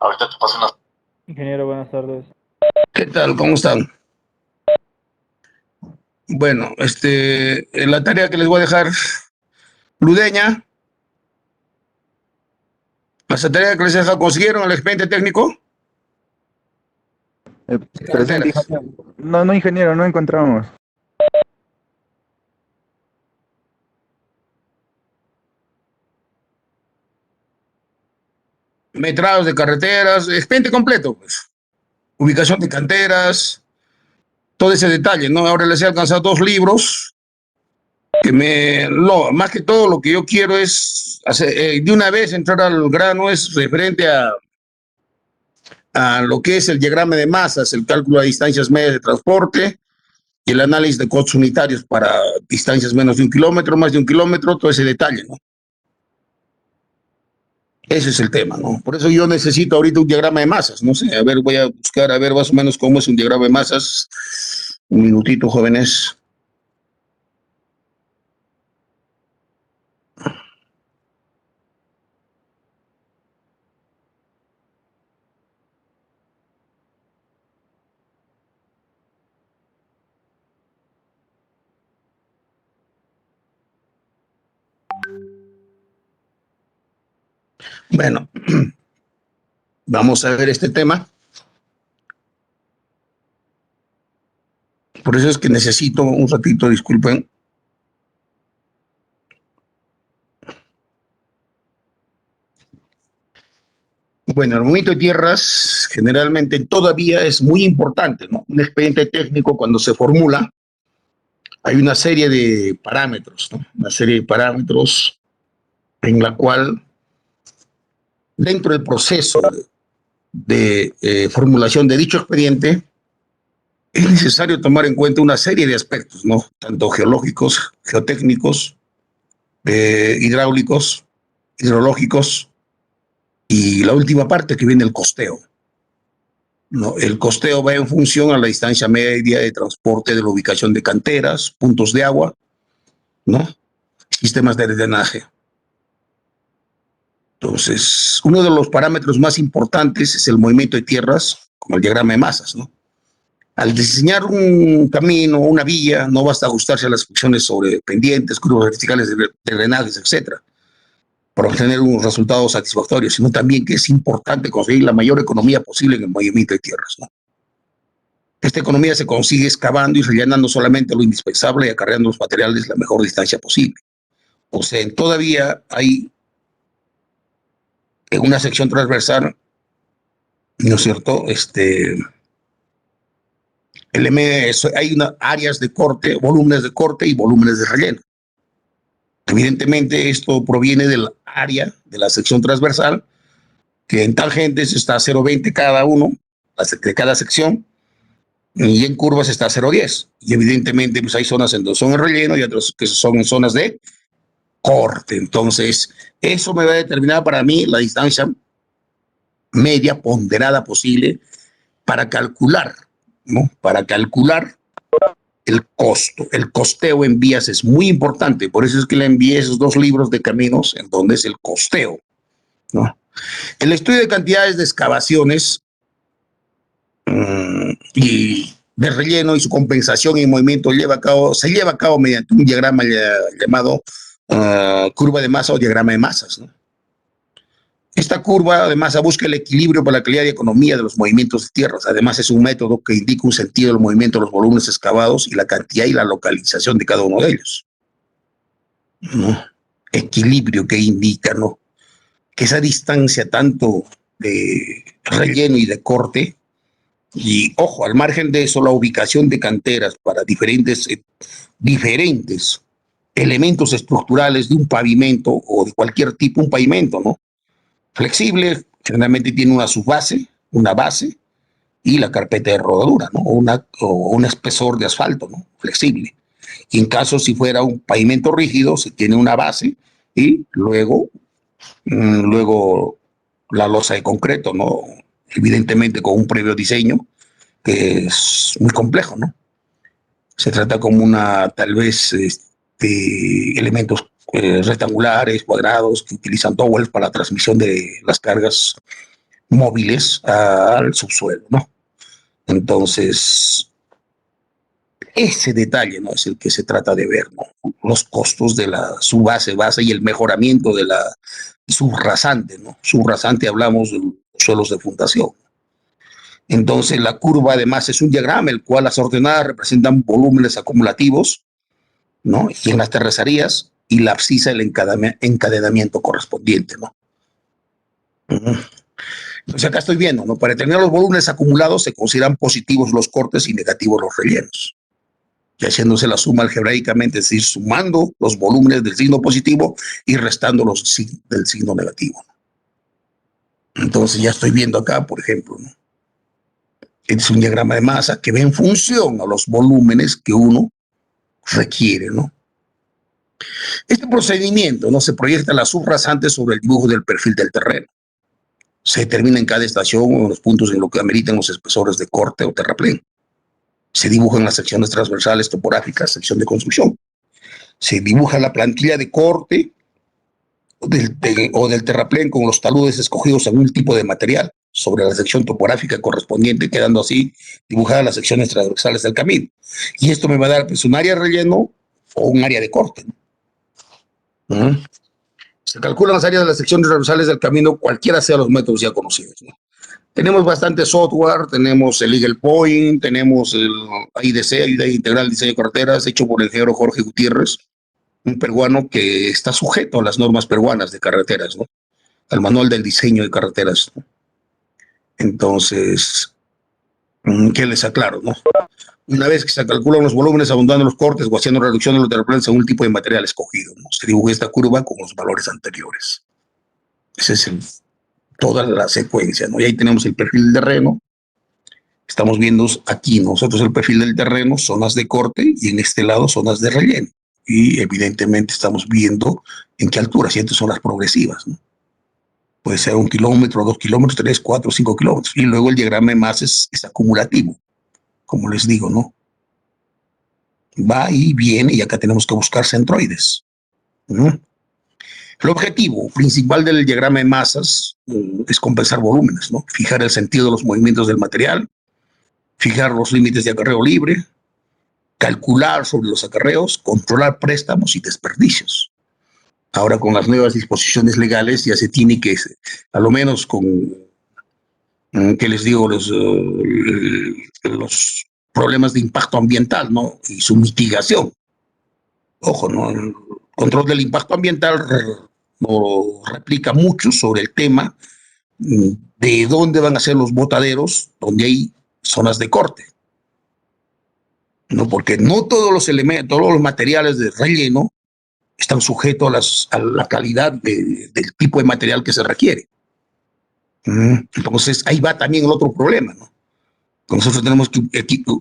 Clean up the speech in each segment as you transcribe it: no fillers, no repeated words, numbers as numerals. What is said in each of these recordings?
Ahorita te paso una... Ingeniero, buenas tardes. ¿Qué tal? ¿Cómo están? Bueno, la tarea que les voy a dejar, Ludeña, esa tarea que les he dejado, ¿consiguieron el expediente técnico? Presente, Carteras. ingeniero. No, ingeniero, no encontramos. Metrados de carreteras, expediente completo, pues. Ubicación de canteras, todo ese detalle, ¿no? Ahora les he alcanzado 2 libros, más que todo lo que yo quiero es de una vez entrar al grano, es referente a lo que es el diagrama de masas, el cálculo de distancias medias de transporte y el análisis de costos unitarios para distancias menos de 1 kilómetro, más de 1 kilómetro, todo ese detalle, ¿no? Ese es el tema, ¿no? Por eso yo necesito ahorita un diagrama de masas, no sé, a ver, voy a buscar a ver más o menos cómo es un diagrama de masas. Un minutito, jóvenes. Bueno, vamos a ver este tema. Por eso es que necesito un ratito, disculpen. Bueno, el movimiento de tierras generalmente todavía es muy importante, ¿no? Un expediente técnico cuando se formula, hay una serie de parámetros, ¿no? Una serie de parámetros en la cual dentro del proceso de formulación de dicho expediente es necesario tomar en cuenta una serie de aspectos, ¿no? Tanto geológicos, geotécnicos, hidráulicos, hidrológicos y la última parte que viene el costeo, ¿no? El costeo va en función a la distancia media de transporte de la ubicación de canteras, puntos de agua, ¿no? Sistemas de drenaje. Entonces, uno de los parámetros más importantes es el movimiento de tierras, como el diagrama de masas, ¿no? Al diseñar un camino, una vía, no basta ajustarse a las funciones sobre pendientes, curvas verticales de drenajes, etcétera, para obtener un resultado satisfactorio, sino también que es importante conseguir la mayor economía posible en el movimiento de tierras, ¿no? Esta economía se consigue excavando y rellenando solamente lo indispensable y acarreando los materiales la mejor distancia posible. O sea, todavía hay en una sección transversal, ¿no es cierto? Hay áreas de corte, volúmenes de corte y volúmenes de relleno. Evidentemente, esto proviene del área de la sección transversal, que en tangentes está a 0,20 cada uno, de cada sección, y en curvas está a 0,10. Y evidentemente, pues hay zonas en donde son el relleno y otras que son en zonas de corte. Entonces, eso me va a determinar para mí la distancia media ponderada posible para calcular, ¿no? Para calcular el costo. El costeo en vías es muy importante, por eso es que le envié esos 2 libros de caminos en donde es el costeo, ¿no? El estudio de cantidades de excavaciones y de relleno y su compensación y movimiento se lleva a cabo mediante un diagrama llamado curva de masa o diagrama de masas, ¿no? Esta curva de masa busca el equilibrio para la calidad y economía de los movimientos de tierras. Además, es un método que indica un sentido del movimiento de los volúmenes excavados y la cantidad y la localización de cada uno de ellos, ¿no? Equilibrio que indica, ¿no? Que esa distancia tanto de relleno y de corte, y ojo, al margen de eso, la ubicación de canteras para diferentes elementos estructurales de un pavimento o de cualquier tipo, un pavimento, ¿no? Flexible, generalmente tiene una subbase, una base y la carpeta de rodadura, ¿no? O un espesor de asfalto, ¿no? Flexible. Y en caso si fuera un pavimento rígido, se tiene una base y luego la losa de concreto, ¿no? Evidentemente con un previo diseño que es muy complejo, ¿no? Se trata como tal vez, elementos rectangulares, cuadrados, que utilizan towers para la transmisión de las cargas móviles al subsuelo, ¿no? Entonces, ese detalle, ¿no?, es el que se trata de ver, ¿no? Los costos de su base y el mejoramiento de la subrasante, ¿no? Subrasante hablamos de los suelos de fundación. Entonces, la curva además es un diagrama, el cual las ordenadas representan volúmenes acumulativos, ¿no? Y en las terracerías, y la abscisa el encadenamiento correspondiente, ¿no? Entonces, acá estoy viendo, ¿no? Para determinar los volúmenes acumulados se consideran positivos los cortes y negativos los rellenos. Y haciéndose la suma algebraicamente, es decir, sumando los volúmenes del signo positivo y restando los del signo negativo. Entonces, ya estoy viendo acá, por ejemplo, ¿no? Este es un diagrama de masa que ve en función a los volúmenes que uno requiere, ¿no? Este procedimiento, ¿no?, se proyecta la subrasante sobre el dibujo del perfil del terreno. Se determina en cada estación o en los puntos en lo que ameritan los espesores de corte o terraplén. Se dibujan las secciones transversales topográficas, sección de construcción. Se dibuja la plantilla de corte o del terraplén con los taludes escogidos en un tipo de material sobre la sección topográfica correspondiente, quedando así dibujadas las secciones transversales del camino. Y esto me va a dar, pues, un área de relleno o un área de corte, ¿no? Se calculan las áreas de las secciones transversales del camino, cualquiera sea los métodos ya conocidos, ¿no? Tenemos bastante software, tenemos el Eagle Point, tenemos el AIDC, Ayuda Integral de Diseño de Carreteras, hecho por el ingeniero Jorge Gutiérrez, un peruano que está sujeto a las normas peruanas de carreteras, ¿no?, al manual del diseño de carreteras, ¿no? Entonces, ¿qué les aclaro, no? Una vez que se calculan los volúmenes, abundando los cortes o haciendo reducción de los terraplenes según el tipo de material escogido, ¿no?, se dibuja esta curva con los valores anteriores. Esa es toda la secuencia, ¿no? Y ahí tenemos el perfil del terreno. Estamos viendo aquí nosotros el perfil del terreno, zonas de corte, y en este lado zonas de relleno. Y evidentemente estamos viendo en qué altura, si estas son las progresivas, ¿no? Puede ser 1 kilómetro, 2 kilómetros, 3, 4, 5 kilómetros. Y luego el diagrama de masa es acumulativo, como les digo, ¿no? Va y viene, y acá tenemos que buscar centroides, ¿no? El objetivo principal del diagrama de masas es compensar volúmenes, ¿no? Fijar el sentido de los movimientos del material, fijar los límites de acarreo libre, calcular sobre los acarreos, controlar préstamos y desperdicios. Ahora, con las nuevas disposiciones legales, ya se tiene que, a lo menos con, ¿qué les digo?, los problemas de impacto ambiental, ¿no?, y su mitigación. Ojo, ¿no?, el control del impacto ambiental no replica mucho sobre el tema de dónde van a ser los botaderos, donde hay zonas de corte, ¿no? Porque no todos los elementos, todos los materiales de relleno están sujetos a la calidad del tipo de material que se requiere. Entonces, ahí va también el otro problema, ¿no? Nosotros tenemos que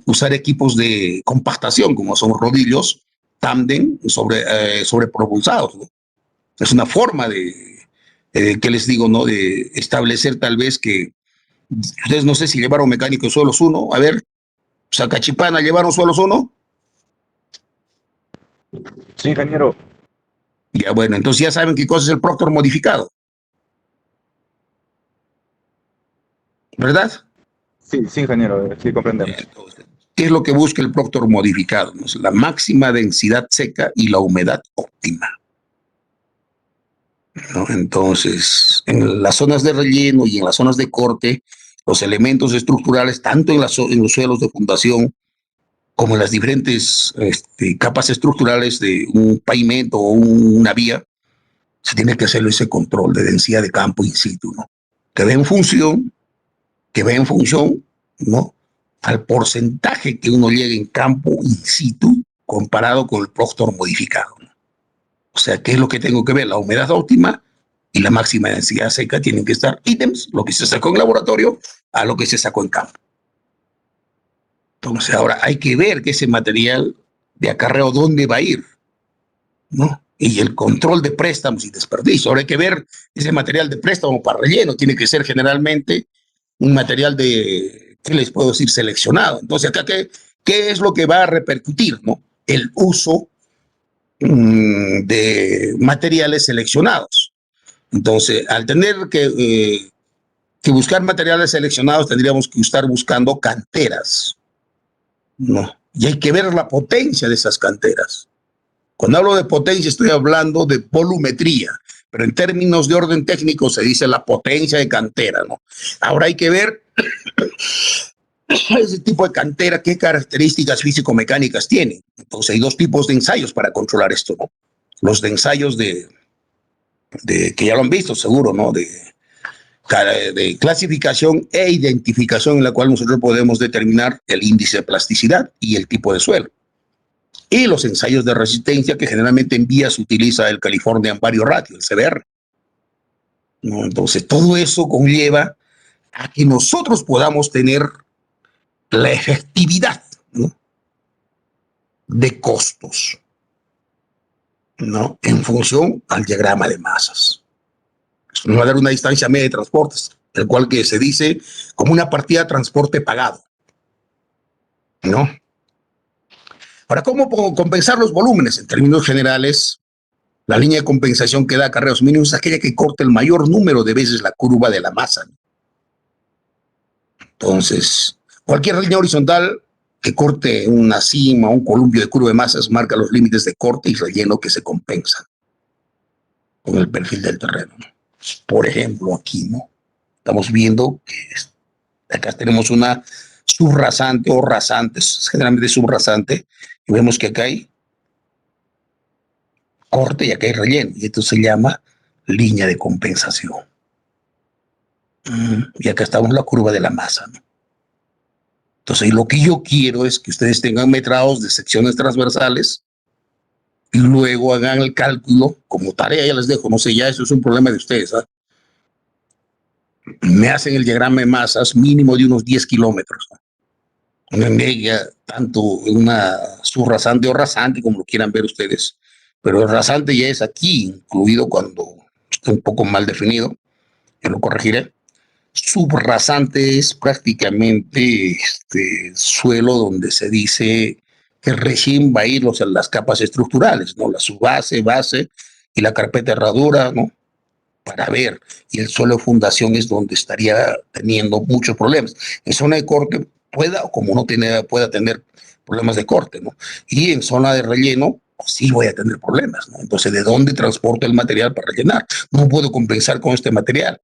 usar equipos de compactación, como son rodillos, tándem, sobrepropulsados, ¿no? Es una forma ¿qué les digo?, ¿no?, de establecer tal vez que ustedes, no sé si llevaron mecánico suelos 1, a ver, Sacachipana, ¿llevaron suelos 1? Sí, ingeniero. Ya, bueno, entonces ya saben qué cosa es el Proctor modificado, ¿verdad? Sí, sí, ingeniero, sí comprendemos. Entonces, ¿qué es lo que busca el Proctor modificado? Es la máxima densidad seca y la humedad óptima, ¿no? Entonces, en las zonas de relleno y en las zonas de corte, los elementos estructurales, tanto en los suelos de fundación como en las diferentes capas estructurales de un pavimento o una vía, se tiene que hacer ese control de densidad de campo in situ, ¿no? Que ve en función, ¿no?, al porcentaje que uno llegue en campo in situ comparado con el Proctor modificado, ¿no? O sea, ¿qué es lo que tengo que ver? La humedad óptima y la máxima densidad seca tienen que estar ítems, lo que se sacó en laboratorio a lo que se sacó en campo. Entonces, ahora hay que ver que ese material de acarreo, ¿dónde va a ir?, ¿no? Y el control de préstamos y desperdicio. Ahora hay que ver ese material de préstamo para relleno. Tiene que ser generalmente un material ¿qué les puedo decir?, seleccionado. Entonces, acá, ¿qué es lo que va a repercutir, ¿no? El uso de materiales seleccionados. Entonces, al tener que que buscar materiales seleccionados tendríamos que estar buscando canteras, ¿no? Y hay que ver la potencia de esas canteras. Cuando hablo de potencia estoy hablando de volumetría, pero en términos de orden técnico se dice la potencia de cantera, ¿no? Ahora hay que ver ese tipo de cantera, qué características físico-mecánicas tiene. Entonces hay dos tipos de ensayos para controlar esto, ¿no? Los de ensayos que ya lo han visto seguro, ¿no? De clasificación e identificación en la cual nosotros podemos determinar el índice de plasticidad y el tipo de suelo. Y los ensayos de resistencia que generalmente en vías utiliza el Californian Varioratio, el CBR, ¿no? Entonces todo eso conlleva a que nosotros podamos tener la efectividad, ¿no?, de costos, ¿no?, en función al diagrama de masas. Esto nos va a dar una distancia media de transportes, el cual que se dice como una partida de transporte pagado, ¿no? Ahora, ¿cómo compensar los volúmenes? En términos generales, la línea de compensación que da acarreos mínimos es aquella que corta el mayor número de veces la curva de la masa. Entonces, cualquier línea horizontal que corte una cima, un columpio de curva de masas, marca los límites de corte y relleno que se compensan con el perfil del terreno, ¿no? Por ejemplo, aquí, ¿no?, estamos viendo que acá tenemos una subrasante o rasante, generalmente subrasante, y vemos que acá hay corte y acá hay relleno, y esto se llama línea de compensación. Y acá estamos en la curva de la masa, ¿no? Entonces, lo que yo quiero es que ustedes tengan metrados de secciones transversales y luego hagan el cálculo como tarea, ya les dejo, no sé, ya eso es un problema de ustedes, ¿eh? Me hacen el diagrama de masas mínimo de unos 10 kilómetros, ¿no?, una media, tanto una subrasante o rasante, como lo quieran ver ustedes, pero el rasante ya es aquí, incluido cuando esté un poco mal definido, yo lo corregiré. Subrasante es prácticamente suelo donde se dice que recién va a ir las capas estructurales, ¿no?, la subbase, base y la carpeta herradura, ¿no?, para ver. Y el suelo de fundación es donde estaría teniendo muchos problemas. En zona de corte pueda o como no pueda tener problemas de corte, ¿no? Y en zona de relleno, pues sí voy a tener problemas, ¿no? Entonces, ¿de dónde transporto el material para rellenar? No puedo compensar con este material.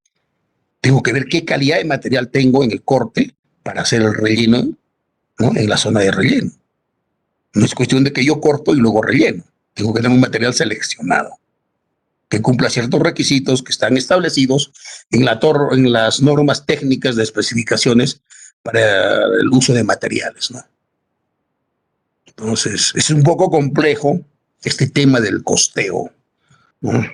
Tengo que ver qué calidad de material tengo en el corte para hacer el relleno, ¿no?, en la zona de relleno. No es cuestión de que yo corto y luego relleno. Tengo que tener un material seleccionado que cumpla ciertos requisitos que están establecidos en las normas técnicas de especificaciones para el uso de materiales, ¿no? Entonces, es un poco complejo este tema del costeo, ¿no?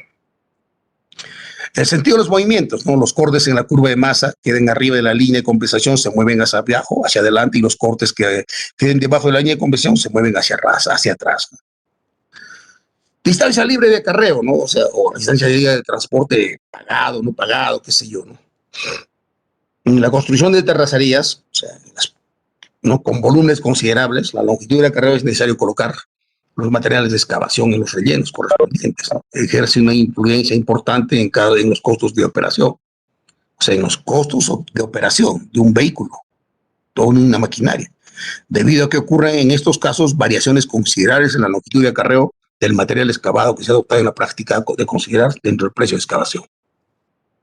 El sentido de los movimientos, ¿no? Los cortes en la curva de masa queden arriba de la línea de compensación, se mueven hacia abajo, hacia adelante, y los cortes que queden debajo de la línea de compensación se mueven hacia atrás, ¿no? Distancia libre de acarreo, ¿no? O sea, o distancia de transporte pagado, no pagado, qué sé yo, ¿no? En la construcción de terracerías, o sea, ¿no?, con volúmenes considerables, la longitud de acarreo es necesario colocar los materiales de excavación en los rellenos correspondientes, ¿no? Ejerce una influencia importante en los costos de operación, o sea, en los costos de operación de un vehículo, toda una maquinaria, debido a que ocurren en estos casos variaciones considerables en la longitud de acarreo del material excavado que se ha adoptado en la práctica de considerar dentro del precio de excavación.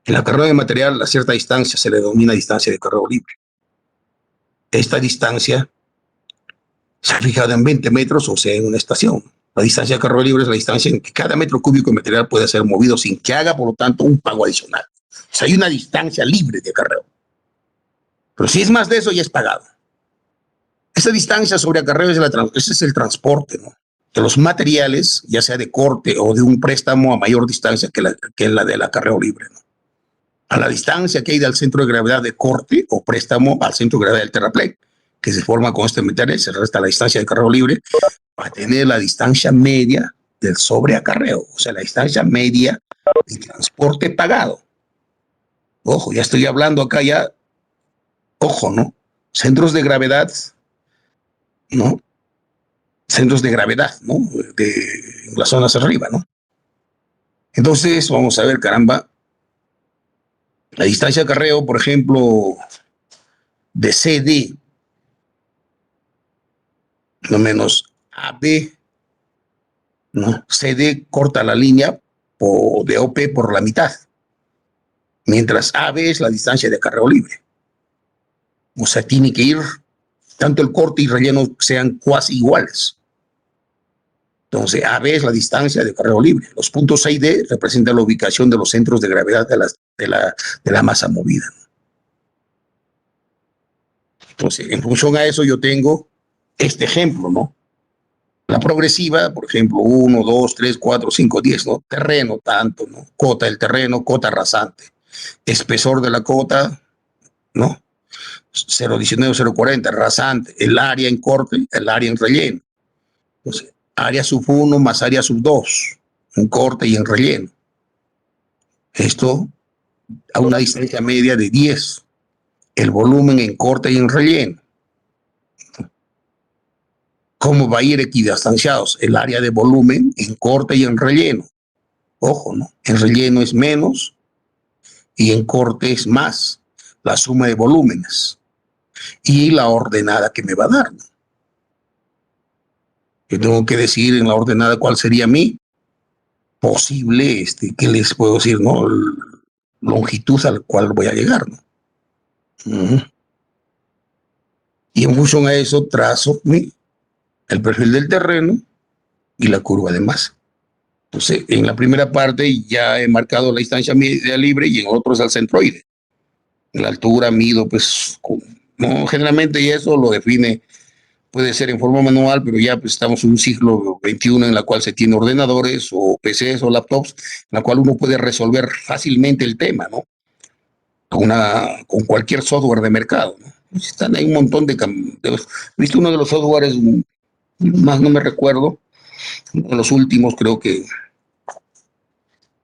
En el acarreo de material a cierta distancia se le denomina distancia de acarreo libre. Esta distancia se ha fijado en 20 metros, o sea, en una estación. La distancia de acarreo libre es la distancia en que cada metro cúbico de material puede ser movido sin que haga, por lo tanto, un pago adicional. O sea, hay una distancia libre de acarreo. Pero si es más de eso, ya es pagado. Esa distancia sobre acarreo ese es el transporte, ¿no?, de los materiales, ya sea de corte o de un préstamo a mayor distancia que la del acarreo libre, ¿no? A la distancia que hay del centro de gravedad de corte o préstamo al centro de gravedad del terraplén, que se forma con este material, se resta la distancia de acarreo libre para tener la distancia media del sobreacarreo, o sea, la distancia media de transporte pagado. Ojo, ya estoy hablando acá ya, ojo, ¿no? Centros de gravedad, ¿no? Centros de gravedad, ¿no? En las zonas arriba, ¿no? Entonces, vamos a ver, caramba, La distancia de acarreo, por ejemplo, de CD, no menos AB, ¿no? CD corta la línea de OP por la mitad, mientras AB es la distancia de acarreo libre. O sea, tiene que ir, tanto el corte y relleno sean cuasi iguales. Entonces, AB es la distancia de acarreo libre. Los puntos C y D representan la ubicación de los centros de gravedad de la masa movida. Entonces, en función a eso, yo tengo este ejemplo, ¿no? La progresiva, por ejemplo, 1, 2, 3, 4, 5, 10, ¿no? Terreno, tanto, ¿no? Cota del terreno, cota rasante. Espesor de la cota, ¿no? 0,19, 0,40, rasante. El área en corte, el área en relleno. Entonces, área sub 1 más área sub 2, en corte y en relleno. Esto a una distancia media de 10. El volumen en corte y en relleno. ¿Cómo va a ir equidistanciados? El área de volumen en corte y en relleno. Ojo, ¿no? En relleno es menos y en corte es más. La suma de volúmenes y la ordenada que me va a dar, ¿no? Yo tengo que decir en la ordenada cuál sería mi posible, ¿qué les puedo decir, no? Longitud al cual voy a llegar, ¿no? Y en función a eso trazo el perfil del terreno y la curva de masa. Entonces, en la primera parte ya he marcado la distancia media libre y en otro es el centroide. En la altura mido, pues, no, generalmente y eso lo define, puede ser en forma manual, pero ya pues, estamos en un siglo XXI en la cual se tiene ordenadores o PCs o laptops, en la cual uno puede resolver fácilmente el tema, ¿no? Con cualquier software de mercado, ¿no? Están ahí un montón de visto uno de los softwares, más no me recuerdo, uno de los últimos creo que,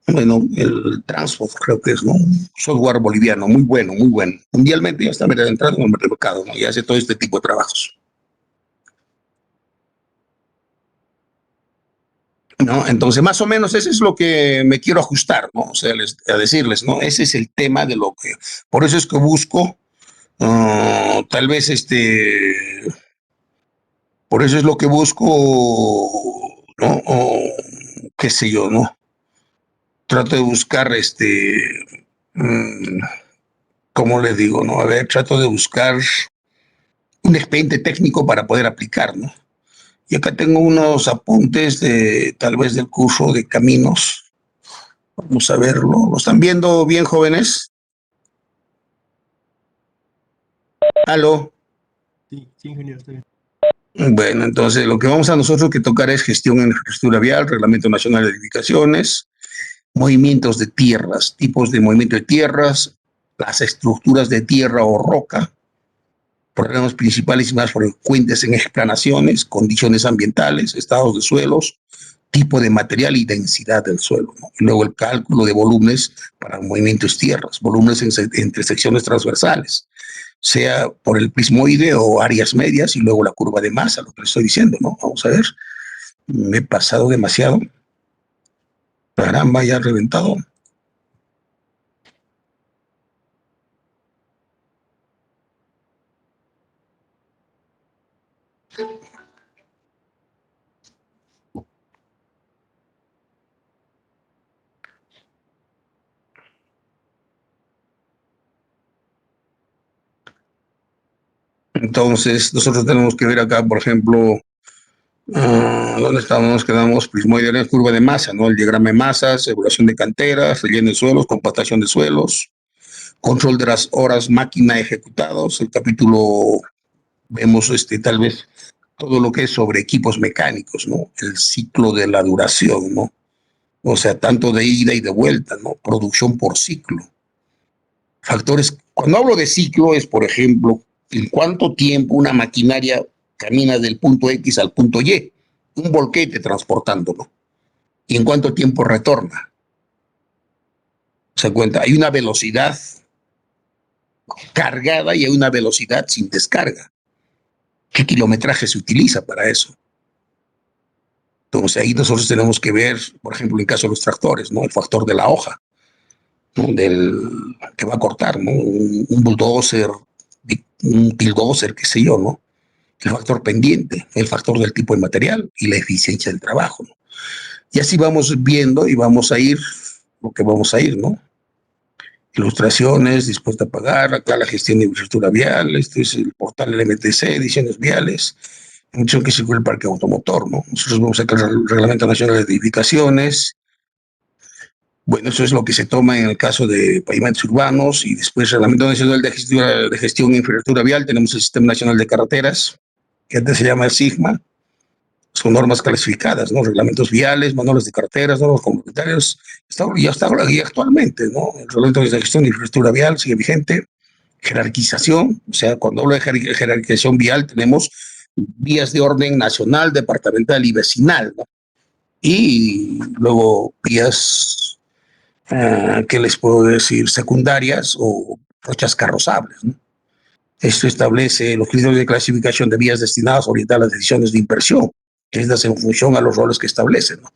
bueno, el Transform creo que es, ¿no? Software boliviano, muy bueno, muy bueno. Mundialmente ya está entrando en el mercado, ¿no? Y hace todo este tipo de trabajos, ¿no? Entonces, más o menos, eso es lo que me quiero ajustar, ¿no? O sea, a decirles, ¿no? Ese es el tema de lo que, por eso es que busco, tal vez, por eso es lo que busco, ¿no? O, qué sé yo, ¿no? Trato de buscar, mm, ¿cómo les digo, no? A ver, trato de buscar un expediente técnico para poder aplicar, ¿no? Y acá tengo unos apuntes tal vez del curso de caminos. Vamos a verlo. ¿Lo están viendo bien, jóvenes? ¿Aló? Sí, ingeniero, está bien. Bueno, entonces lo que vamos a nosotros que tocar es gestión en infraestructura vial, Reglamento Nacional de Edificaciones, movimientos de tierras, tipos de movimiento de tierras, las estructuras de tierra o roca, problemas principales y más frecuentes en explanaciones, condiciones ambientales, estados de suelos, tipo de material y densidad del suelo, ¿no? Y luego el cálculo de volúmenes para movimientos tierras, volúmenes entre secciones transversales, sea por el prismoide o áreas medias y luego la curva de masa, lo que le estoy diciendo, ¿no? Vamos a ver, me he pasado demasiado. Caramba, ya reventado. Entonces, nosotros tenemos que ver acá, por ejemplo, ¿dónde estamos? Nos quedamos prismoide, curva de masa, ¿no? El diagrama de masas, evaluación de canteras, relleno de suelos, compactación de suelos, control de las horas máquina ejecutados. El capítulo vemos tal vez todo lo que es sobre equipos mecánicos, ¿no? El ciclo de la duración, ¿no? O sea, tanto de ida y de vuelta, ¿no? Producción por ciclo. Factores, cuando hablo de ciclo es, por ejemplo, en cuánto tiempo una maquinaria camina del punto X al punto Y, un volquete transportándolo, y en cuánto tiempo retorna. Se cuenta, hay una velocidad cargada y hay una velocidad sin descarga. ¿Qué kilometraje se utiliza para eso? Entonces ahí nosotros tenemos que ver, por ejemplo, en caso de los tractores, ¿no? El factor de la hoja. ¿no? Que va a cortar, ¿no? Un bulldozer, un tildozer, qué sé yo, ¿no? El factor pendiente, el factor del tipo de material y la eficiencia del trabajo, ¿no? Y así vamos viendo y vamos a ir lo que vamos a ir, ¿no? Ilustraciones, dispuesta a pagar, acá la gestión de infraestructura vial, este es el portal LMTC, ediciones viales, mucho que circula el parque automotor, ¿no? Nosotros vamos a sacar el Reglamento Nacional de Edificaciones. Bueno, eso es lo que se toma en el caso de pavimentos urbanos y después el Reglamento Nacional de Gestión de Infraestructura Vial. Tenemos el Sistema Nacional de Carreteras, que antes se llama el SIGMA. Son normas clasificadas, ¿no? Reglamentos viales, manuales de carreteras, normas comunitarias. Ya está aquí actualmente, ¿no? El Reglamento de Gestión de Infraestructura Vial sigue vigente. Jerarquización, o sea, cuando hablo de jerarquización vial, tenemos vías de orden nacional, departamental y vecinal, ¿no? Y luego vías, ¿qué les puedo decir? Secundarias o trochas carrozables, ¿no? Esto establece los criterios de clasificación de vías destinadas a orientar las decisiones de inversión, estas en función a los roles que establecen, ¿no?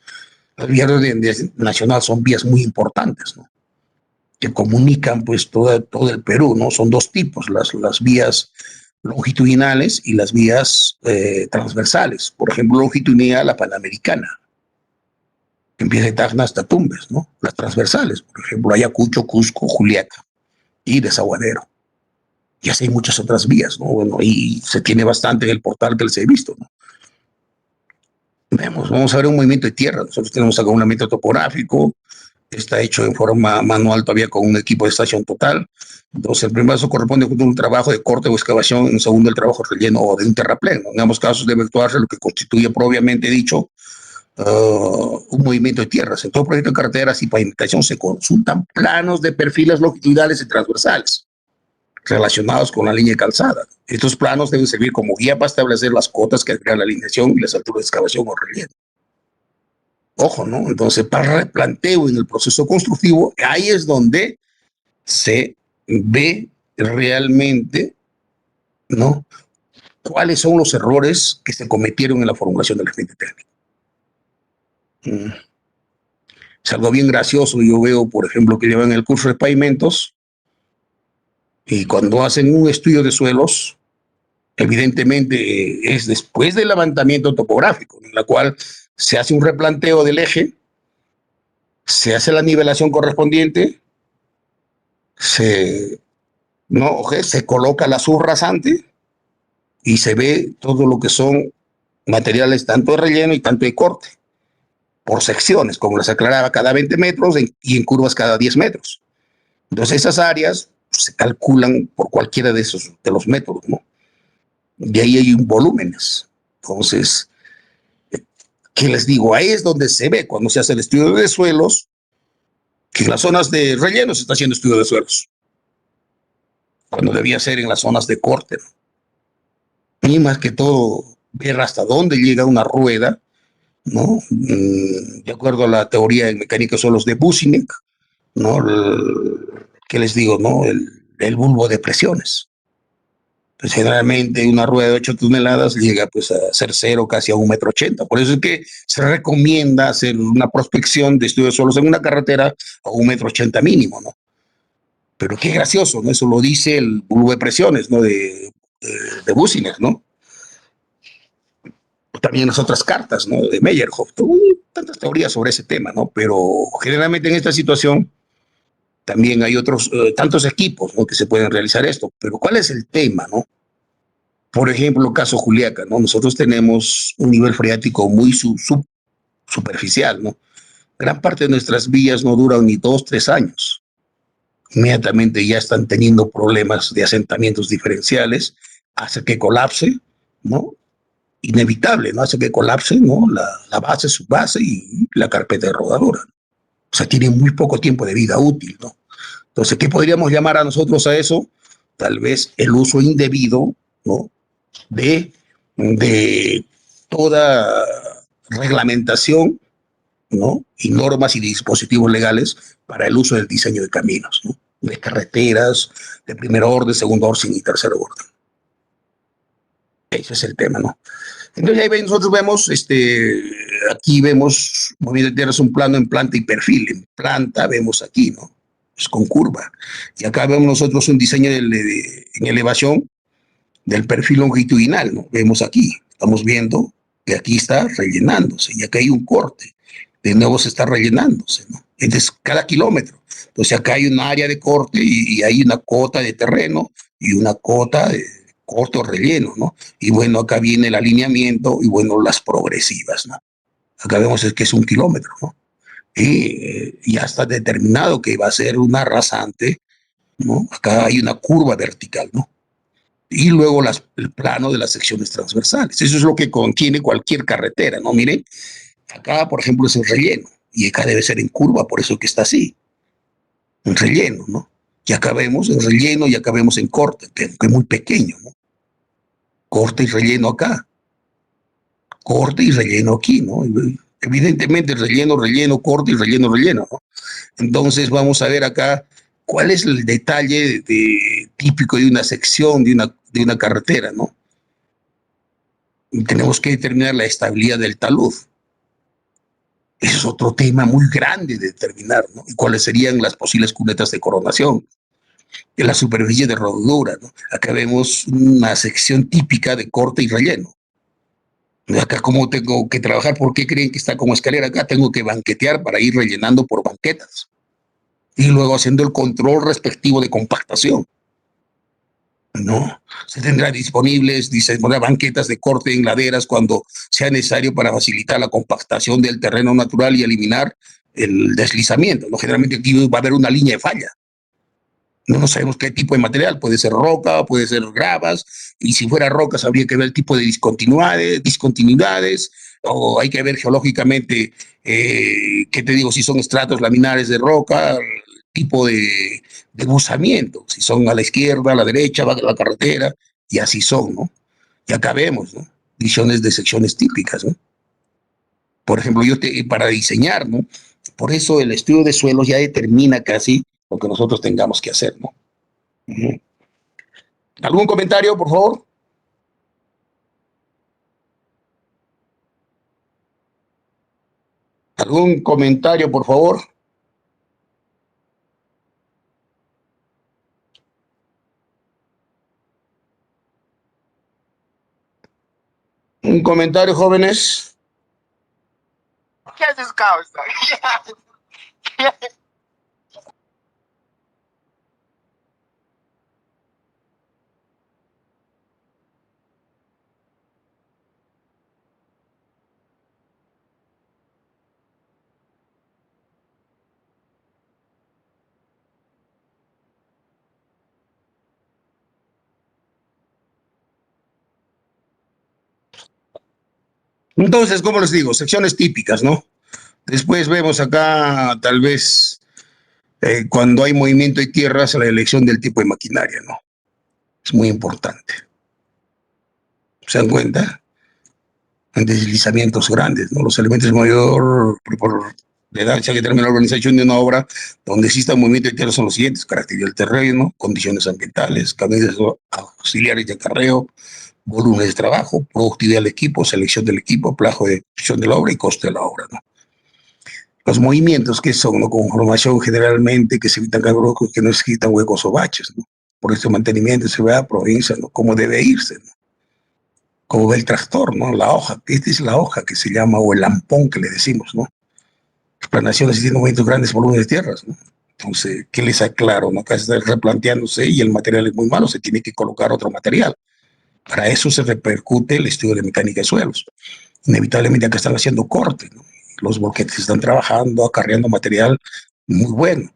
Las vías de orden nacional son vías muy importantes, ¿no? Que comunican pues todo el Perú, ¿no? Son dos tipos, las vías longitudinales y las vías transversales. Por ejemplo, longitudinal, la Panamericana, que empieza de Tacna hasta Tumbes, ¿no? Las transversales, por ejemplo, Ayacucho, Cusco, Juliaca y Desaguadero. Y así hay muchas otras vías, ¿no? Bueno, y se tiene bastante en el portal que les he visto, ¿no? Vamos a ver un movimiento de tierra. Nosotros tenemos acá un movimiento topográfico, está hecho en forma manual todavía con un equipo de estación total. Entonces, el primer paso corresponde a un trabajo de corte o excavación, en segundo el trabajo relleno o de un terrapleno. En ambos casos debe actuarse lo que constituye propiamente dicho un movimiento de tierras. En todo proyecto de carreteras y pavimentación se consultan planos de perfiles longitudinales y transversales relacionados con la línea de calzada. Estos planos deben servir como guía para establecer las cotas que crean la alineación y las alturas de excavación o relleno. Ojo, ¿no? Entonces, para el replanteo en el proceso constructivo, ahí es donde se ve realmente, ¿no? ¿Cuáles son los errores que se cometieron en la formulación del expediente técnico? Es algo bien gracioso. Yo veo, por ejemplo, que llevan el curso de pavimentos y cuando hacen un estudio de suelos, evidentemente es después del levantamiento topográfico, en la cual se hace un replanteo del eje, se hace la nivelación correspondiente, se coloca la subrasante y se ve todo lo que son materiales tanto de relleno y tanto de corte, por secciones, como las aclaraba, cada 20 metros y en curvas cada 10 metros. Entonces esas áreas se calculan por cualquiera de los métodos, ¿no? De ahí hay volúmenes. Entonces, ¿qué les digo? Ahí es donde se ve cuando se hace el estudio de suelos, que en las zonas de relleno se está haciendo estudio de suelos, cuando debía ser en las zonas de corte, ¿no? Y más que todo, ver hasta dónde llega una rueda, ¿no? De acuerdo a la teoría en mecánica de suelos de Businek, ¿no? ¿Qué les digo? ¿No? El bulbo de presiones. Pues generalmente una rueda de 8 toneladas llega pues a ser cero, casi a 1,80 m. Por eso es que se recomienda hacer una prospección de estudio de suelos en una carretera a 1,80 m mínimo, ¿no? Pero qué gracioso, ¿no? Eso lo dice el bulbo de presiones, ¿no? De Businek, ¿no? También las otras cartas, ¿no? De Meyerhoff. Tantas teorías sobre ese tema, ¿no? Pero generalmente en esta situación también hay otros, tantos equipos, ¿no? Que se pueden realizar esto. Pero ¿cuál es el tema, no? Por ejemplo, caso Juliaca, ¿no? Nosotros tenemos un nivel freático muy superficial, ¿no? Gran parte de nuestras vías no duran ni 2, 3 años. Inmediatamente ya están teniendo problemas de asentamientos diferenciales, hace que colapse, ¿no? Inevitable, ¿no? Hace que colapse, ¿no? La base, subbase y la carpeta de rodadura. O sea, tiene muy poco tiempo de vida útil, ¿no? Entonces, ¿qué podríamos llamar a nosotros a eso? Tal vez el uso indebido, ¿no? De toda reglamentación, ¿no? Y normas y dispositivos legales para el uso del diseño de caminos, ¿no? De carreteras, de primer orden, segundo orden y tercer orden. Ese es el tema, ¿no? Entonces ahí nosotros vemos, aquí vemos movimiento de tierras, un plano en planta y perfil. En planta vemos aquí, ¿no? es con curva. Y acá vemos nosotros un diseño en elevación del perfil longitudinal, ¿no? Vemos aquí, estamos viendo que aquí está rellenándose y acá hay un corte, de nuevo se está rellenándose, ¿no? Entonces, cada kilómetro. Entonces, acá hay un área de corte y hay una cota de terreno y una cota de corte o relleno, ¿no? Y bueno, acá viene el alineamiento y bueno, las progresivas, ¿no? Acá vemos que es 1 kilómetro, ¿no? Y ya está determinado que va a ser una rasante, ¿no? Acá hay una curva vertical, ¿no? Y luego el plano de las secciones transversales. Eso es lo que contiene cualquier carretera, ¿no? Miren, acá, por ejemplo, es el relleno, y acá debe ser en curva, por eso que está así, en relleno, ¿no? Y acá vemos en relleno y acá vemos en corte, que es muy pequeño, ¿no? Corte y relleno acá, corte y relleno aquí, ¿no? Evidentemente relleno, relleno, corte y relleno, relleno, ¿no? Entonces vamos a ver acá cuál es el detalle típico de una sección, de una carretera, ¿no? Y tenemos que determinar la estabilidad del talud. Ese es otro tema muy grande de determinar, ¿no? Y cuáles serían las posibles cunetas de coronación, en la superficie de rodadura, ¿no? Acá vemos una sección típica de corte y relleno. Acá, ¿cómo tengo que trabajar? ¿Por qué creen que está como escalera acá? Tengo que banquetear para ir rellenando por banquetas y luego haciendo el control respectivo de compactación. No, se tendrá disponibles, dice, banquetas de corte en laderas cuando sea necesario para facilitar la compactación del terreno natural y eliminar el deslizamiento, ¿no? Generalmente aquí va a haber una línea de falla. No sabemos qué tipo de material, puede ser roca, puede ser gravas, y si fuera rocas habría que ver el tipo de discontinuidades, o hay que ver geológicamente, ¿qué te digo? Si son estratos laminares de roca, tipo de buzamiento, si son a la izquierda, a la derecha, va la carretera, y así son, ¿no? Y acá vemos, ¿no? Visiones de secciones típicas, ¿no? Por ejemplo, para diseñar, ¿no? Por eso el estudio de suelos ya determina casi lo que nosotros tengamos que hacer, ¿no? ¿Algún comentario, por favor? ¿Algún comentario, por favor? ¿Un comentario, jóvenes? ¿Qué haces, causa? ¿Qué haces? Entonces, como les digo, secciones típicas, ¿no? Después vemos acá, tal vez, cuando hay movimiento de tierras, la elección del tipo de maquinaria, ¿no? Es muy importante. ¿Se dan cuenta? En deslizamientos grandes, ¿no? Los elementos de mayor preponderancia que determina la organización de una obra donde exista movimiento de tierra son los siguientes: características del terreno, condiciones ambientales, caminos auxiliares de acarreo, volúmenes de trabajo, productividad del equipo, selección del equipo, plazo de ejecución de la obra y coste de la obra, ¿no? Los movimientos que son, ¿no? Conformación generalmente que se evitan cabrocos, que no se quitan huecos o baches, ¿no? Por este mantenimiento se ve a provincia, ¿no? Cómo debe irse, ¿no? Como ve el tractor, ¿no? La hoja, esta es la hoja que se llama, o el lampón que le decimos, ¿no? Planación necesita movimientos grandes volúmenes de tierras, ¿no? Entonces, ¿qué les aclaro? ¿No? Acá está replanteándose y el material es muy malo, se tiene que colocar otro material. Para eso se repercute el estudio de mecánica de suelos. Inevitablemente acá están haciendo cortes, ¿no? Los boquetes están trabajando, acarreando material muy bueno.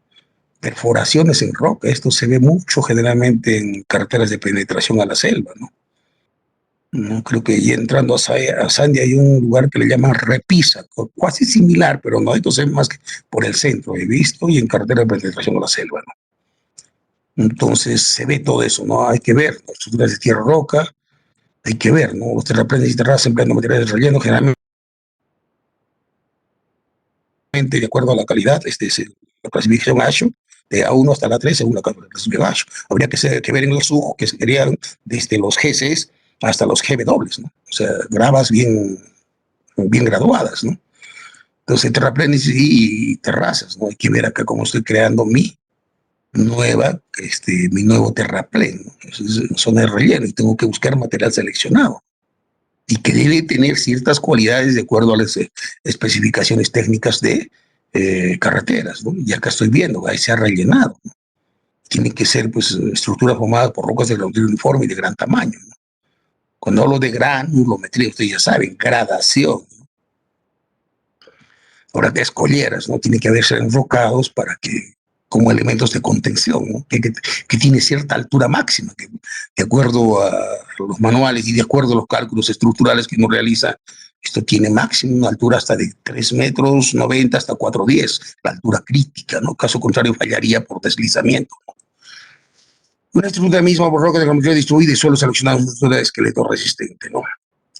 Perforaciones en roca, esto se ve mucho generalmente en carreteras de penetración a la selva, ¿no? No, creo que ya entrando a Sandia hay un lugar que le llaman Repisa, casi similar, pero no, entonces más que por el centro, he visto, y en carretera de penetración a la selva, ¿no? Entonces se ve todo eso, ¿no? Hay que ver, ¿no? Estructuras de tierra roca, hay que ver, ¿no? Los terraplenes y terrazas empleando materiales de relleno, generalmente de acuerdo a la calidad, la clasificación ASHO, de A1 hasta la 3, según la clasificación ASHO. Habría que ver en el SUJ, que serían desde los GCs hasta los GW, ¿no? O sea, gravas bien graduadas, ¿no? Entonces, terraplenes y terrazas, ¿no? Hay que ver acá cómo estoy creando mi nueva, mi nuevo terraplén, ¿no? Es zona de relleno y tengo que buscar material seleccionado y que debe tener ciertas cualidades de acuerdo a las especificaciones técnicas de carreteras, ¿no? Y acá estoy viendo, ahí se ha rellenado, ¿no? Tienen que ser, pues, estructuras formadas por rocas de grosor uniforme y de gran tamaño, ¿no? Cuando hablo de granulometría, ustedes ya saben, gradación, ¿no? Ahora, de escolleras, ¿no? Tienen que haberse enrocados para que, como elementos de contención, ¿no? Que tiene cierta altura máxima, que de acuerdo a los manuales y de acuerdo a los cálculos estructurales que uno realiza, esto tiene máximo una altura hasta de 3 metros 90 hasta 4,10, la altura crítica, ¿no? Caso contrario, fallaría por deslizamiento, ¿no? Una estructura misma por roca de geometría distribuida y suelo seleccionado una estructura de esqueleto resistente, ¿no?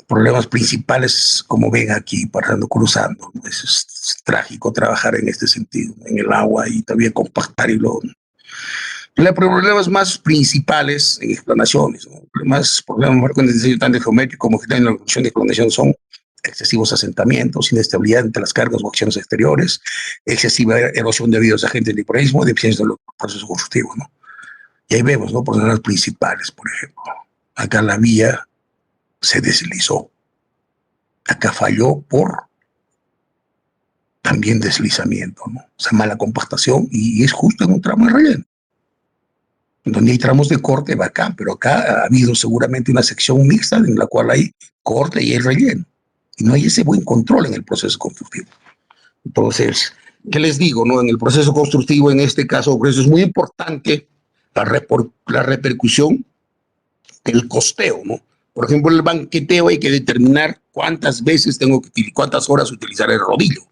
Problemas principales, como ven aquí, pasando, cruzando, ¿no? Es trágico trabajar en este sentido, en el agua y también compactar y lo... Los problemas más principales en explanaciones, ¿no? Problemas más con el diseño tanto geométrico como en la construcción de explanación son excesivos asentamientos, inestabilidad entre las cargas o acciones exteriores, excesiva erosión debido a los agentes de hiporeísmo, deficiencia del proceso constructivo, ¿no? Y ahí vemos, ¿no? Problemas principales, por ejemplo. Acá la vía se deslizó. Acá falló por también deslizamiento, ¿no? O sea, mala compactación y es justo en un tramo de relleno. Donde hay tramos de corte, bacán, pero acá ha habido seguramente una sección mixta en la cual hay corte y hay relleno. Y no hay ese buen control en el proceso constructivo. Entonces, ¿qué les digo, no? En el proceso constructivo, en este caso, por eso es muy importante la repercusión del costeo, ¿no? Por ejemplo, el banqueteo hay que determinar cuántas veces cuántas horas utilizar el rodillo.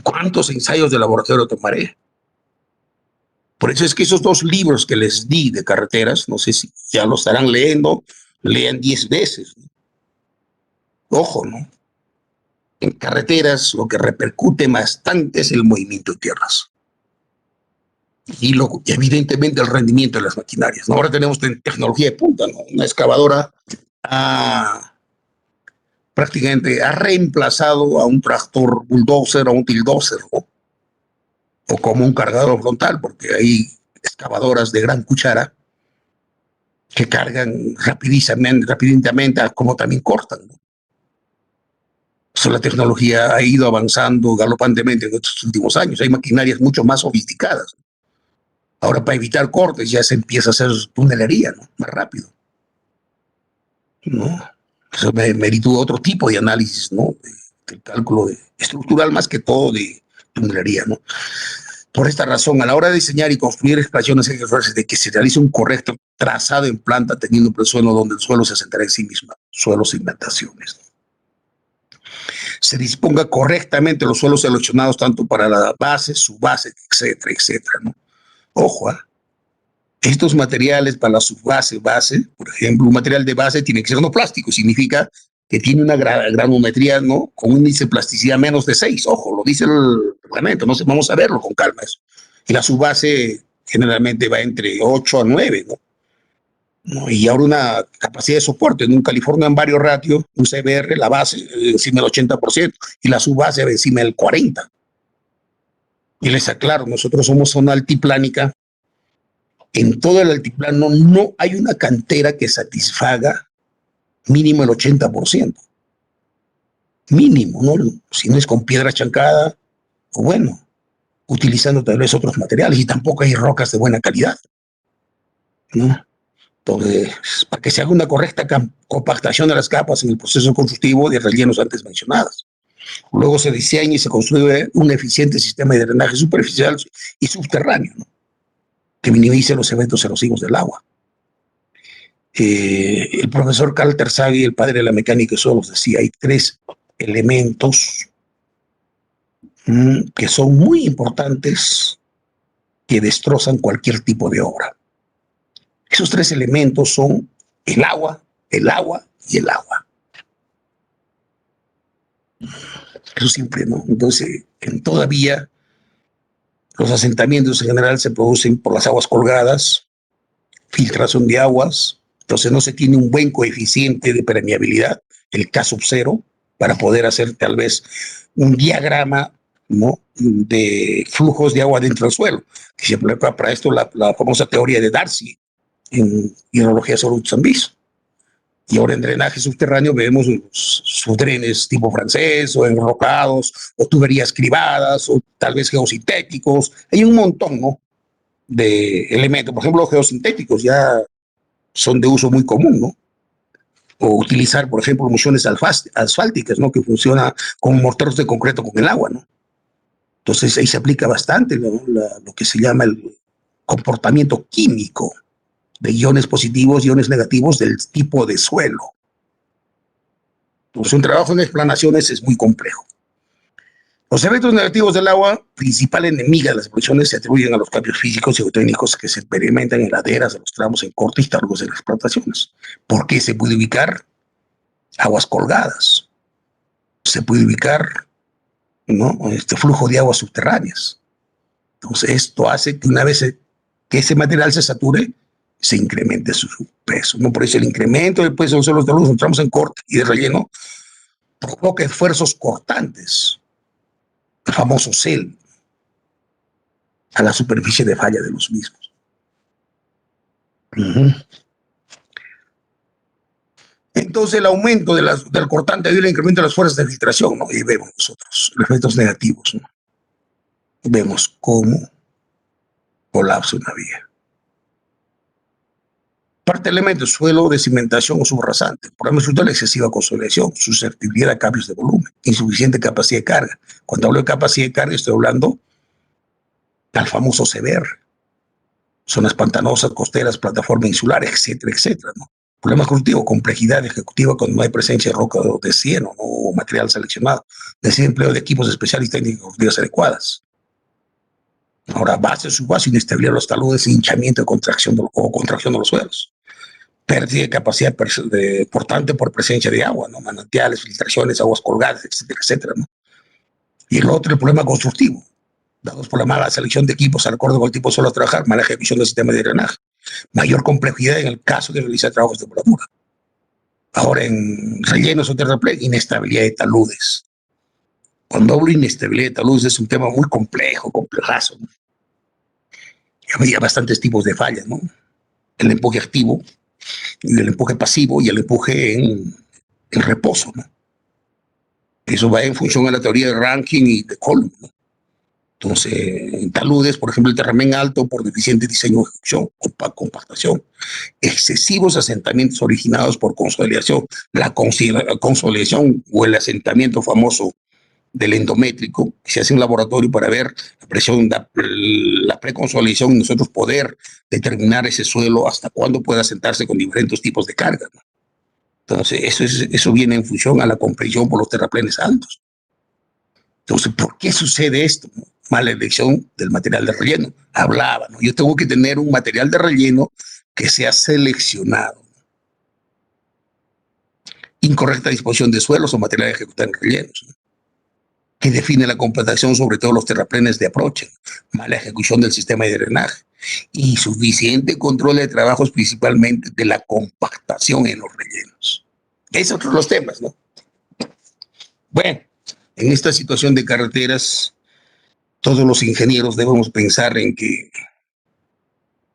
¿Cuántos ensayos de laboratorio tomaré? Por eso es que esos 2 libros que les di de carreteras, no sé si ya lo estarán leyendo, lean 10 veces, ¿no? Ojo, ¿no? En carreteras lo que repercute bastante es el movimiento de tierras. Y evidentemente el rendimiento de las maquinarias, ¿no? Ahora tenemos tecnología de punta, ¿no? Una excavadora prácticamente ha reemplazado a un tractor bulldozer o un tildozer, ¿no? O como un cargador frontal, porque hay excavadoras de gran cuchara que cargan rapidamente, como también cortan, ¿no? So, la tecnología ha ido avanzando galopantemente en estos últimos años. Hay maquinarias mucho más sofisticadas. Ahora, para evitar cortes, ya se empieza a hacer tunelería, ¿no? Más rápido, ¿no? Eso merita otro tipo de análisis, ¿no? De cálculo estructural más que todo de tunelería, ¿no? Por esta razón, a la hora de diseñar y construir expansiones, hay que asegurarse de que se realice un correcto trazado en planta, teniendo un presuelo donde el suelo se asentará en sí mismo, suelos e cimentaciones. Se disponga correctamente los suelos seleccionados tanto para la base, subbase, etcétera, etcétera, ¿no? Ojo, estos materiales para la subbase, base, por ejemplo, un material de base tiene que ser no plástico, significa que tiene una granulometría, ¿no? Con un índice de plasticidad menos de 6, ojo, lo dice el reglamento, no sé, vamos a verlo con calma eso. Y la subbase generalmente va entre 8 a 9, ¿no? Y ahora una capacidad de soporte en un Californian Barrio Ratio, un CBR, la base encima del 80% y la subbase encima del 40%. Y les aclaro, nosotros somos zona altiplánica. En todo el altiplano no hay una cantera que satisfaga mínimo el 80%. Mínimo, ¿no? Si no es con piedra chancada, o bueno, utilizando tal vez otros materiales, y tampoco hay rocas de buena calidad, ¿no? Entonces, para que se haga una correcta compactación de las capas en el proceso constructivo de rellenos antes mencionadas. Luego se diseña y se construye un eficiente sistema de drenaje superficial y subterráneo, ¿no? Que minimice los eventos erosivos del agua. El profesor Carl Terzaghi, el padre de la mecánica de suelos, decía, hay 3 elementos que son muy importantes que destrozan cualquier tipo de obra. Esos 3 elementos son el agua y el agua. Eso siempre, ¿no? Entonces, en toda vía, los asentamientos en general se producen por las aguas colgadas, filtración de aguas, entonces no se tiene un buen coeficiente de permeabilidad, el K sub 0, para poder hacer tal vez un diagrama ¿no?, de flujos de agua dentro del suelo, que se aplica para esto la famosa teoría de Darcy en hidrología sobre Zambis. Y ahora en drenaje subterráneo vemos sus drenes tipo francés o enrocados o tuberías cribadas o tal vez geosintéticos. Hay un montón, ¿no?, de elementos. Por ejemplo, los geosintéticos ya son de uso muy común, ¿no? O utilizar, por ejemplo, emulsiones asfálticas, ¿no?, que funciona con morteros de concreto con el agua, ¿no? Entonces ahí se aplica bastante lo que se llama el comportamiento químico de iones positivos, iones negativos del tipo de suelo. Entonces un trabajo en explanaciones es muy complejo. Los efectos negativos del agua, principal enemiga de las explosiones, se atribuyen a los cambios físicos y geotécnicos que se experimentan en laderas de los tramos en cortos y largos de las explotaciones. ¿Por qué se puede ubicar aguas colgadas? Se puede ubicar, ¿no?, flujo de aguas subterráneas. Entonces esto hace que una vez que ese material se sature, se incremente su peso, ¿no? Por eso el incremento del peso de los suelos de los tramos en corte y de relleno provoca esfuerzos cortantes, el famoso CEL, a la superficie de falla de los mismos. Entonces el aumento del cortante ayuda al incremento de las fuerzas de filtración, ¿no? Y vemos nosotros los efectos negativos, ¿no? Vemos cómo colapsa una vía. Parte de elementos: suelo de cimentación o subrasante. Por ejemplo, la excesiva consolidación, susceptibilidad a cambios de volumen, insuficiente capacidad de carga. Cuando hablo de capacidad de carga, estoy hablando del famoso SEVER, zonas pantanosas, costeras, plataforma insular, etcétera, etcétera, ¿no? Problemas constructivos: complejidad ejecutiva cuando no hay presencia de roca o de cieno, ¿no?, o material seleccionado, empleo de equipos especiales y técnicas constructivas adecuadas. Ahora, base, subbase, inestabilidad de los taludes, hinchamiento contracción de los suelos. Pérdida de capacidad portante por presencia de agua, ¿no?, manantiales, filtraciones, aguas colgadas, etcétera, etcétera, ¿no? Y el otro, el problema constructivo, dados por la mala selección de equipos al acuerdo con el tipo de suelo a trabajar, mala ejecución del sistema de drenaje, mayor complejidad en el caso de realizar trabajos de voladura. Ahora, en rellenos o terraplén, inestabilidad de taludes. Cuando hablo de inestabilidad de taludes es un tema muy complejo, complejazo, ¿no? Había bastantes tipos de fallas, ¿no? El empuje activo, el empuje pasivo y el empuje en reposo, ¿no? Eso va en función a la teoría de Rankin y de Coulomb, ¿no? Entonces, en taludes, por ejemplo, el terraplén alto por deficiente diseño de ejecución, compactación, excesivos asentamientos originados por consolidación, la consolidación o el asentamiento famoso del endométrico, que se hace en un laboratorio para ver la presión, la preconsolidación y nosotros poder determinar ese suelo hasta cuándo puede asentarse con diferentes tipos de carga, ¿no? Entonces, eso viene en función a la compresión por los terraplenes altos. Entonces, ¿por qué sucede esto? Mala elección del material de relleno. Hablaba, ¿no? Yo tengo que tener un material de relleno que sea seleccionado. Incorrecta disposición de suelos o material de ejecutar en rellenos, ¿no?, que define la compactación, sobre todo los terraplenes de aproche. Mala ejecución del sistema de drenaje. Insuficiente control de trabajos, principalmente de la compactación en los rellenos. Esos son otros los temas, ¿no? Bueno, en esta situación de carreteras, todos los ingenieros debemos pensar en que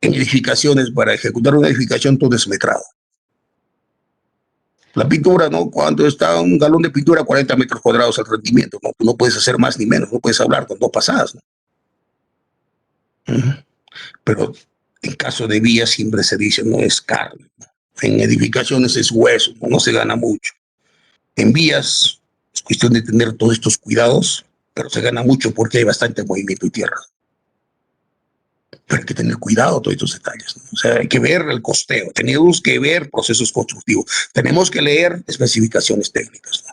en edificaciones, para ejecutar una edificación, todo es metrado. La pintura, ¿no? Cuando está un galón de pintura, 40 metros cuadrados el rendimiento, ¿no? Tú no puedes hacer más ni menos, no puedes hablar con 2 pasadas, ¿no? Pero en caso de vías siempre se dice, no es carne, ¿no? En edificaciones es hueso, ¿no? No se gana mucho. En vías es cuestión de tener todos estos cuidados, pero se gana mucho porque hay bastante movimiento y tierra. Pero hay que tener cuidado todos estos detalles, ¿no? O sea, hay que ver el costeo, tenemos que ver procesos constructivos, tenemos que leer especificaciones técnicas,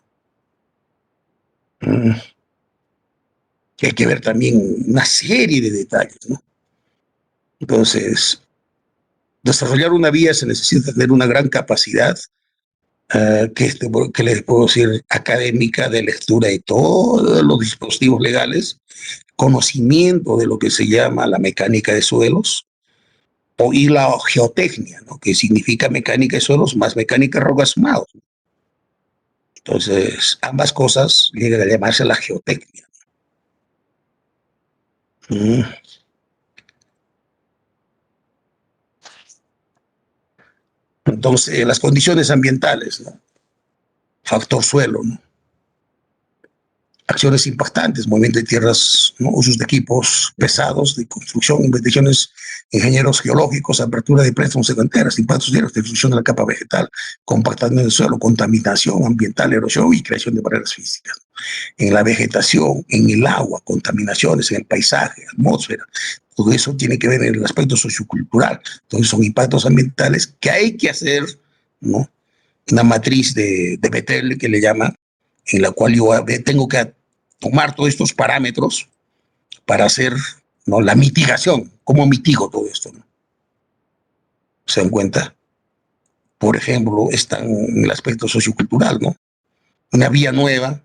¿no? Hay que ver también una serie de detalles, ¿no? Entonces, desarrollar una vía se necesita tener una gran capacidad, que les puedo decir, académica, de lectura de todos los dispositivos legales, conocimiento de lo que se llama la mecánica de suelos y la geotecnia, ¿no?, que significa mecánica de suelos más mecánica de rocas sumados. Entonces, ambas cosas llegan a llamarse la geotecnia. Mm. Entonces, las condiciones ambientales, ¿no? Factor suelo, ¿no? Acciones impactantes, movimiento de tierras, ¿no? Usos de equipos pesados de construcción, investigaciones, ingenieros geológicos, apertura de préstamos en canteras, impactos directos, destrucción de la capa vegetal, compactación del suelo, contaminación ambiental, erosión y creación de barreras físicas. En la vegetación, en el agua, contaminaciones, en el paisaje, atmósfera, todo eso tiene que ver en el aspecto sociocultural. Entonces son impactos ambientales que hay que hacer, ¿no? Una matriz de Bethel que le llaman, en la cual yo tengo que tomar todos estos parámetros para hacer, ¿no? La mitigación. ¿Cómo mitigo todo esto, ¿no? ¿Se dan cuenta? Por ejemplo, está en el aspecto sociocultural, ¿no? Una vía nueva,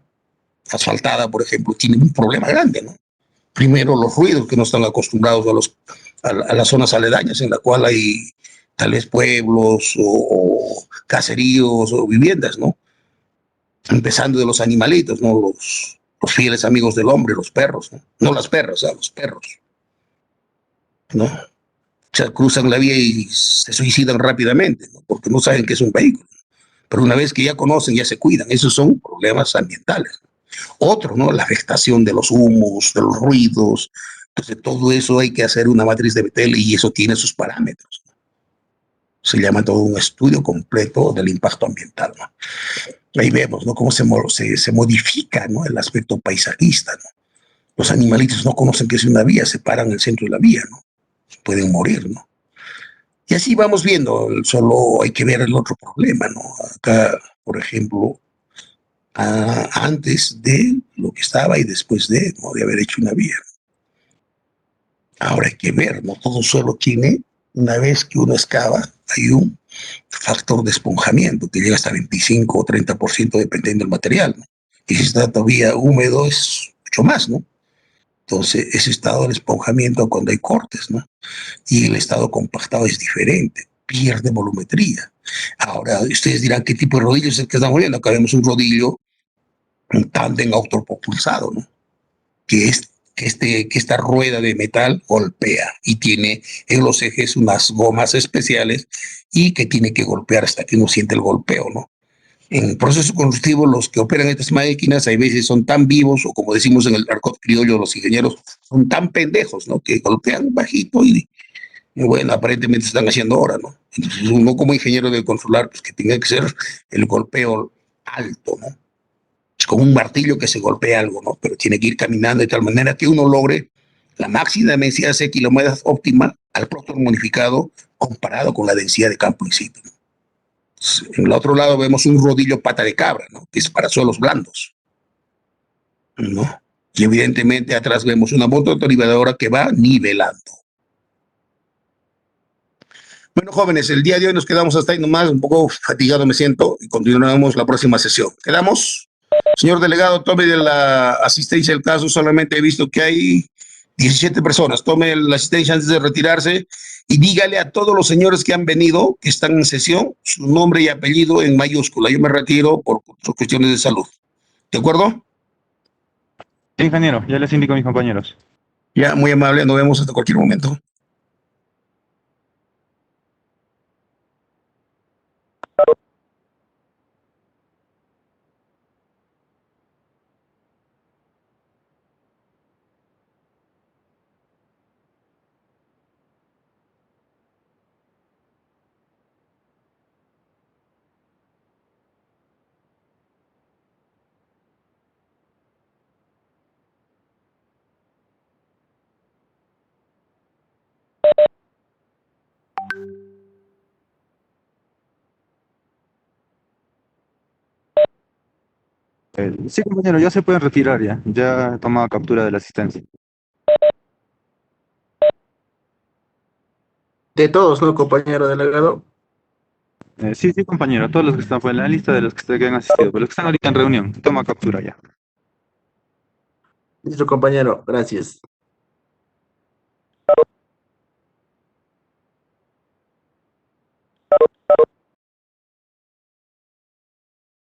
asfaltada, por ejemplo, tiene un problema grande, ¿no? Primero, los ruidos que no están acostumbrados a las zonas aledañas, en la cual hay tal vez pueblos o caseríos o viviendas, ¿no? Empezando de los animalitos, ¿no? Los fieles amigos del hombre, los perros, ¿no? No las perras, o sea, los perros, ¿no? O sea, cruzan la vía y se suicidan rápidamente, ¿no? Porque no saben que es un vehículo. Pero una vez que ya conocen, ya se cuidan. Esos son problemas ambientales. Otro, ¿no? La afectación de los humos, de los ruidos. Entonces, todo eso hay que hacer una matriz de Bethel y eso tiene sus parámetros. Se llama todo un estudio completo del impacto ambiental, ¿no? Ahí vemos, ¿no? Cómo se modifica, ¿no? El aspecto paisajista, ¿no? Los animalitos no conocen que es una vía, se paran en el centro de la vía, ¿no? Pueden morir, ¿no? Y así vamos viendo, solo hay que ver el otro problema, ¿no? Acá, por ejemplo, antes de lo que estaba y después ¿no? De haber hecho una vía. Ahora hay que ver, ¿no? Todo suelo tiene, una vez que uno excava, hay un factor de esponjamiento que llega hasta 25 o 30% dependiendo del material, ¿no? Y si está todavía húmedo es mucho más, ¿no? Entonces, ese estado de esponjamiento cuando hay cortes, ¿no? Y el estado compactado es diferente, pierde volumetría. Ahora, ustedes dirán, ¿qué tipo de rodillo es el que estamos viendo? Acá vemos un rodillo, un tándem autopropulsado, ¿no? Que es que esta rueda de metal golpea y tiene en los ejes unas gomas especiales y que tiene que golpear hasta que uno siente el golpeo, ¿no? En proceso constructivo, los que operan estas máquinas, hay veces son tan vivos, o como decimos en el argot criollo, los ingenieros son tan pendejos, ¿no? Que golpean bajito y bueno, aparentemente se están haciendo ahora, ¿no? Entonces, uno como ingeniero de controlar, pues que tenga que ser el golpeo alto, ¿no? Es como un martillo que se golpea algo, ¿no? Pero tiene que ir caminando de tal manera que uno logre la máxima densidad seca y la humedad óptima al próton modificado comparado con la densidad de campo in situ, ¿no? En el otro lado vemos un rodillo pata de cabra, ¿no? Que es para suelos blandos, ¿no? Y evidentemente atrás vemos una moto niveladora que va nivelando. Bueno, jóvenes, el día de hoy nos quedamos hasta ahí nomás, un poco fatigado me siento y continuamos la próxima sesión. ¿Quedamos? Señor delegado, tome de la asistencia del caso, solamente he visto que hay 17 personas. Tome la asistencia antes de retirarse y dígale a todos los señores que han venido, que están en sesión, su nombre y apellido en mayúscula. Yo me retiro por cuestiones de salud. ¿De acuerdo? Sí, ingeniero, ya les indico a mis compañeros. Ya, muy amable, nos vemos hasta cualquier momento. Sí, compañero, ya se pueden retirar ya. Ya he tomado captura de la asistencia. De todos, ¿no, compañero delegado? Sí, sí, compañero, todos los que están en la lista de los que han asistido, pero los que están ahorita en reunión, toma captura ya. Listo, compañero, gracias.